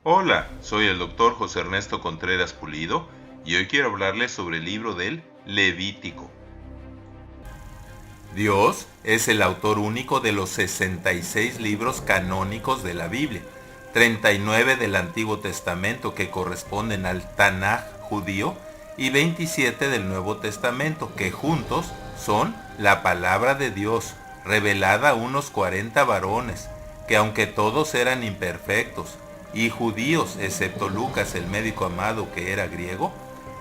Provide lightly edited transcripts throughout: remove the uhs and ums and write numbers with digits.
Hola, soy el doctor José Ernesto Contreras Pulido y hoy quiero hablarles sobre el libro del Levítico. Dios es el autor único de los 66 libros canónicos de la Biblia, 39 del Antiguo Testamento que corresponden al Tanaj judío y 27 del Nuevo Testamento que juntos son la palabra de Dios, revelada a unos 40 varones, que aunque todos eran imperfectos, y judíos, excepto Lucas, el médico amado que era griego,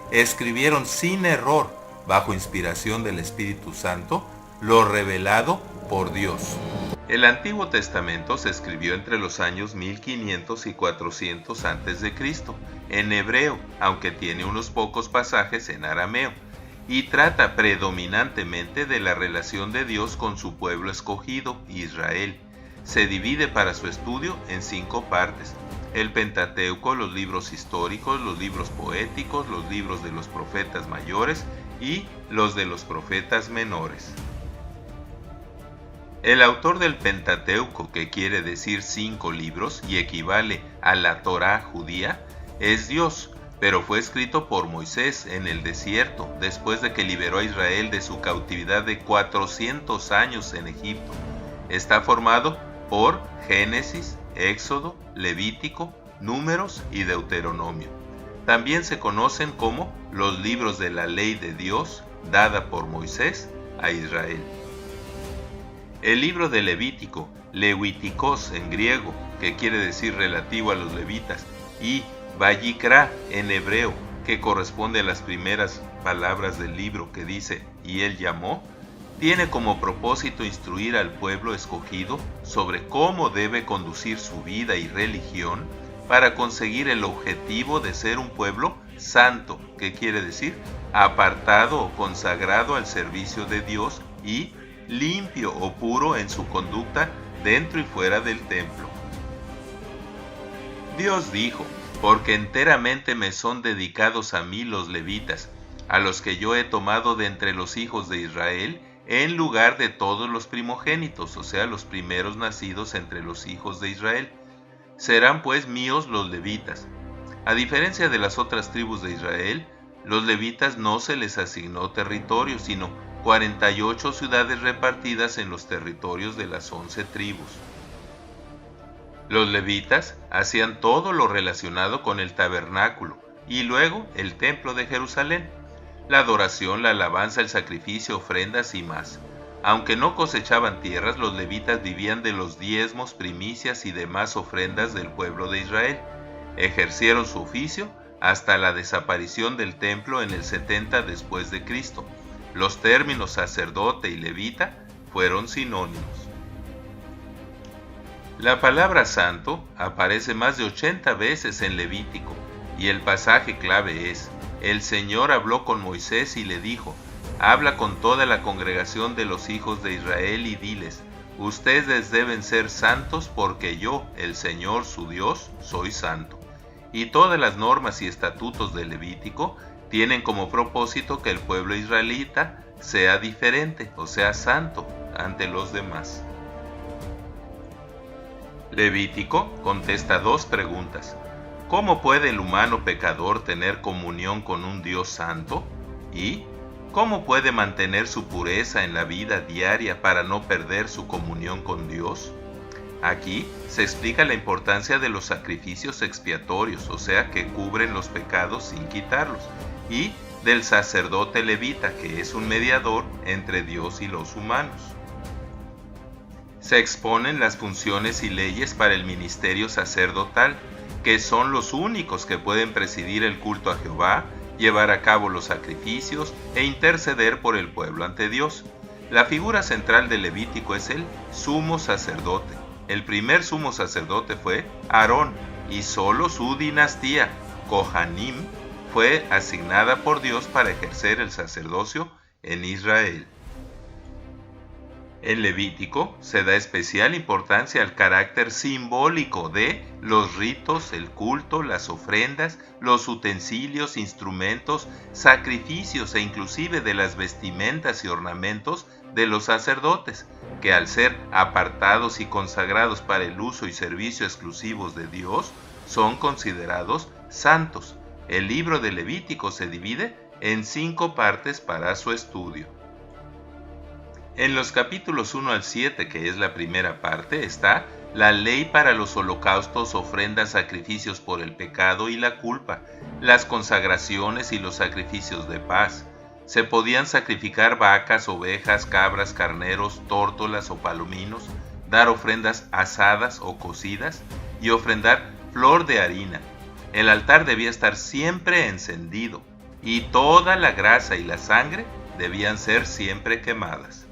escribieron sin error, bajo inspiración del Espíritu Santo, lo revelado por Dios. El Antiguo Testamento se escribió entre los años 1500 y 400 a.C., en hebreo, aunque tiene unos pocos pasajes en arameo, y trata predominantemente de la relación de Dios con su pueblo escogido, Israel. Se divide para su estudio en 5 partes: el Pentateuco, los libros históricos, los libros poéticos, los libros de los profetas mayores y los de los profetas menores. El autor del Pentateuco, que quiere decir 5 libros y equivale a la Torá judía, es Dios, pero fue escrito por Moisés en el desierto, después de que liberó a Israel de su cautividad de 400 años en Egipto. Está formado por Génesis, Éxodo, Levítico, Números y Deuteronomio. También se conocen como los libros de la ley de Dios dada por Moisés a Israel. El libro de Levítico, Levitikos en griego, que quiere decir relativo a los levitas, y Vayikra en hebreo, que corresponde a las primeras palabras del libro que dice "y él llamó", tiene como propósito instruir al pueblo escogido sobre cómo debe conducir su vida y religión para conseguir el objetivo de ser un pueblo santo, que quiere decir apartado o consagrado al servicio de Dios, y limpio o puro en su conducta dentro y fuera del templo. Dios dijo: porque enteramente me son dedicados a mí los levitas, a los que yo he tomado de entre los hijos de Israel, en lugar de todos los primogénitos, o sea, los primeros nacidos entre los hijos de Israel. Serán pues míos los levitas. A diferencia de las otras tribus de Israel, los levitas no se les asignó territorio, sino 48 ciudades repartidas en los territorios de las 11 tribus. Los levitas hacían todo lo relacionado con el tabernáculo y luego el templo de Jerusalén: la adoración, la alabanza, el sacrificio, ofrendas y más. Aunque no cosechaban tierras, los levitas vivían de los diezmos, primicias y demás ofrendas del pueblo de Israel. Ejercieron su oficio hasta la desaparición del templo en el 70 después de Cristo. Los términos sacerdote y levita fueron sinónimos. La palabra santo aparece más de 80 veces en Levítico, y el pasaje clave es: el Señor habló con Moisés y le dijo: habla con toda la congregación de los hijos de Israel y diles: ustedes deben ser santos porque yo, el Señor su Dios, soy santo. Y todas las normas y estatutos de Levítico tienen como propósito que el pueblo israelita sea diferente, o sea, santo ante los demás. Levítico contesta 2 preguntas. ¿Cómo puede el humano pecador tener comunión con un Dios santo? ¿Y cómo puede mantener su pureza en la vida diaria para no perder su comunión con Dios? Aquí se explica la importancia de los sacrificios expiatorios, o sea, que cubren los pecados sin quitarlos, y del sacerdote levita, que es un mediador entre Dios y los humanos. Se exponen las funciones y leyes para el ministerio sacerdotal, que son los únicos que pueden presidir el culto a Jehová, llevar a cabo los sacrificios e interceder por el pueblo ante Dios. La figura central del Levítico es el sumo sacerdote. El primer sumo sacerdote fue Aarón, y solo su dinastía, Kohanim, fue asignada por Dios para ejercer el sacerdocio en Israel. En Levítico se da especial importancia al carácter simbólico de los ritos, el culto, las ofrendas, los utensilios, instrumentos, sacrificios e inclusive de las vestimentas y ornamentos de los sacerdotes, que al ser apartados y consagrados para el uso y servicio exclusivos de Dios, son considerados santos. El libro de Levítico se divide en 5 partes para su estudio. En los capítulos 1 al 7, que es la primera parte, está la ley para los holocaustos, ofrendas, sacrificios por el pecado y la culpa, las consagraciones y los sacrificios de paz. Se podían sacrificar vacas, ovejas, cabras, carneros, tórtolas o palominos, dar ofrendas asadas o cocidas y ofrendar flor de harina. El altar debía estar siempre encendido y toda la grasa y la sangre debían ser siempre quemadas.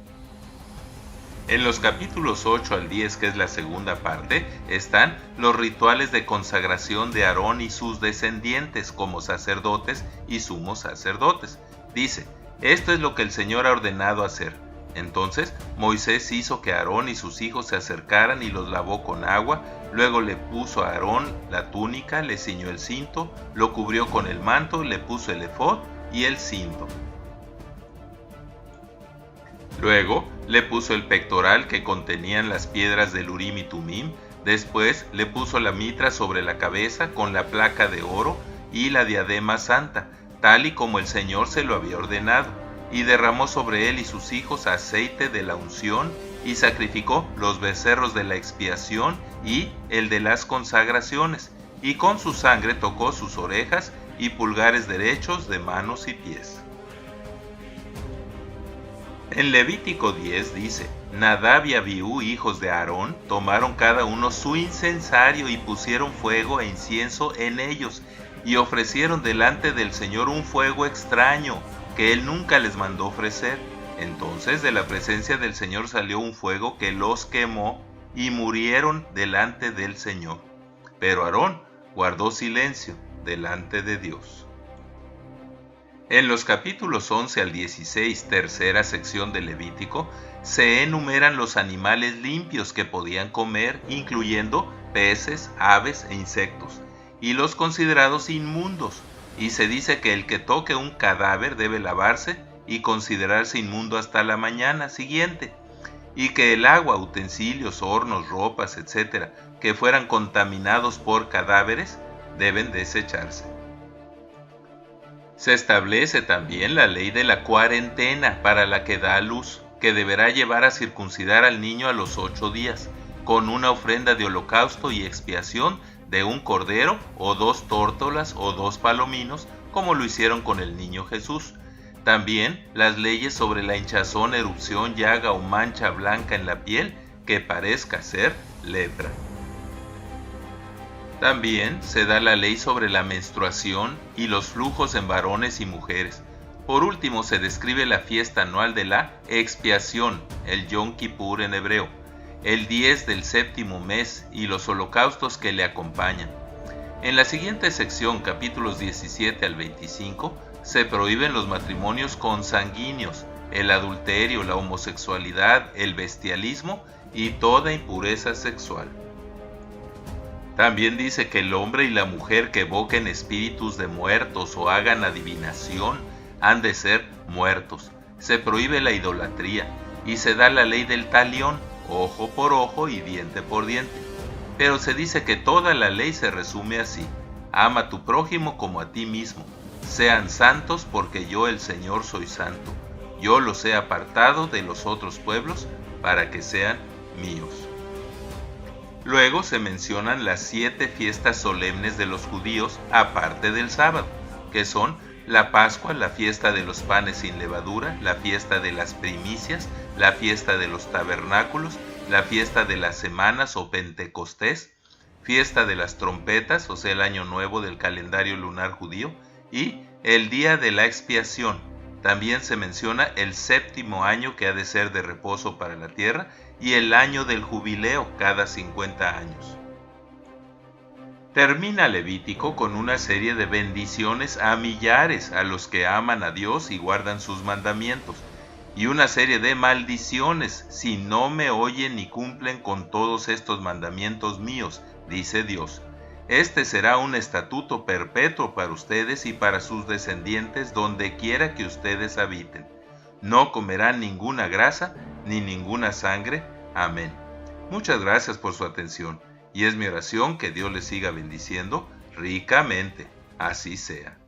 En los capítulos 8 al 10, que es la segunda parte, están los rituales de consagración de Aarón y sus descendientes como sacerdotes y sumos sacerdotes. Dice, esto es lo que el Señor ha ordenado hacer. Entonces Moisés hizo que Aarón y sus hijos se acercaran y los lavó con agua, luego le puso a Aarón la túnica, le ciñó el cinto, lo cubrió con el manto, le puso el efod y el cinto. Luego le puso el pectoral que contenían las piedras del Urim y Tumim, después le puso la mitra sobre la cabeza con la placa de oro y la diadema santa, tal y como el Señor se lo había ordenado, y derramó sobre él y sus hijos aceite de la unción, y sacrificó los becerros de la expiación y el de las consagraciones, y con su sangre tocó sus orejas y pulgares derechos de manos y pies. En Levítico 10 dice, Nadab y Abiú, hijos de Aarón, tomaron cada uno su incensario y pusieron fuego e incienso en ellos, y ofrecieron delante del Señor un fuego extraño, que él nunca les mandó ofrecer. Entonces de la presencia del Señor salió un fuego que los quemó, y murieron delante del Señor. Pero Aarón guardó silencio delante de Dios. En los capítulos 11 al 16, tercera sección de Levítico, se enumeran los animales limpios que podían comer, incluyendo peces, aves e insectos, y los considerados inmundos, y se dice que el que toque un cadáver debe lavarse y considerarse inmundo hasta la mañana siguiente, y que el agua, utensilios, hornos, ropas, etc., que fueran contaminados por cadáveres, deben desecharse. Se establece también la ley de la cuarentena para la que da a luz, que deberá llevar a circuncidar al niño a los 8 días, con una ofrenda de holocausto y expiación de un cordero o 2 tórtolas o 2 palominos, como lo hicieron con el niño Jesús. También las leyes sobre la hinchazón, erupción, llaga o mancha blanca en la piel que parezca ser lepra. También se da la ley sobre la menstruación y los flujos en varones y mujeres. Por último, se describe la fiesta anual de la expiación, el Yom Kippur en hebreo, el 10 del 7º mes y los holocaustos que le acompañan. En la siguiente sección, capítulos 17 al 25, se prohíben los matrimonios consanguíneos, el adulterio, la homosexualidad, el bestialismo y toda impureza sexual. También dice que el hombre y la mujer que evoquen espíritus de muertos o hagan adivinación han de ser muertos. Se prohíbe la idolatría y se da la ley del talión, ojo por ojo y diente por diente. Pero se dice que toda la ley se resume así: ama a tu prójimo como a ti mismo. Sean santos porque yo el Señor soy santo. Yo los he apartado de los otros pueblos para que sean míos. Luego se mencionan las 7 fiestas solemnes de los judíos aparte del sábado, que son la Pascua, la fiesta de los panes sin levadura, la fiesta de las primicias, la fiesta de los tabernáculos, la fiesta de las semanas o Pentecostés, fiesta de las trompetas, o sea el año nuevo del calendario lunar judío, y el día de la expiación. También se menciona el 7º año que ha de ser de reposo para la tierra y el año del jubileo cada 50 años. Termina Levítico con una serie de bendiciones a millares a los que aman a Dios y guardan sus mandamientos, y una serie de maldiciones si no me oyen ni cumplen con todos estos mandamientos míos, dice Dios. Este será un estatuto perpetuo para ustedes y para sus descendientes donde quiera que ustedes habiten. No comerán ninguna grasa ni ninguna sangre. Amén. Muchas gracias por su atención, y es mi oración que Dios les siga bendiciendo ricamente. Así sea.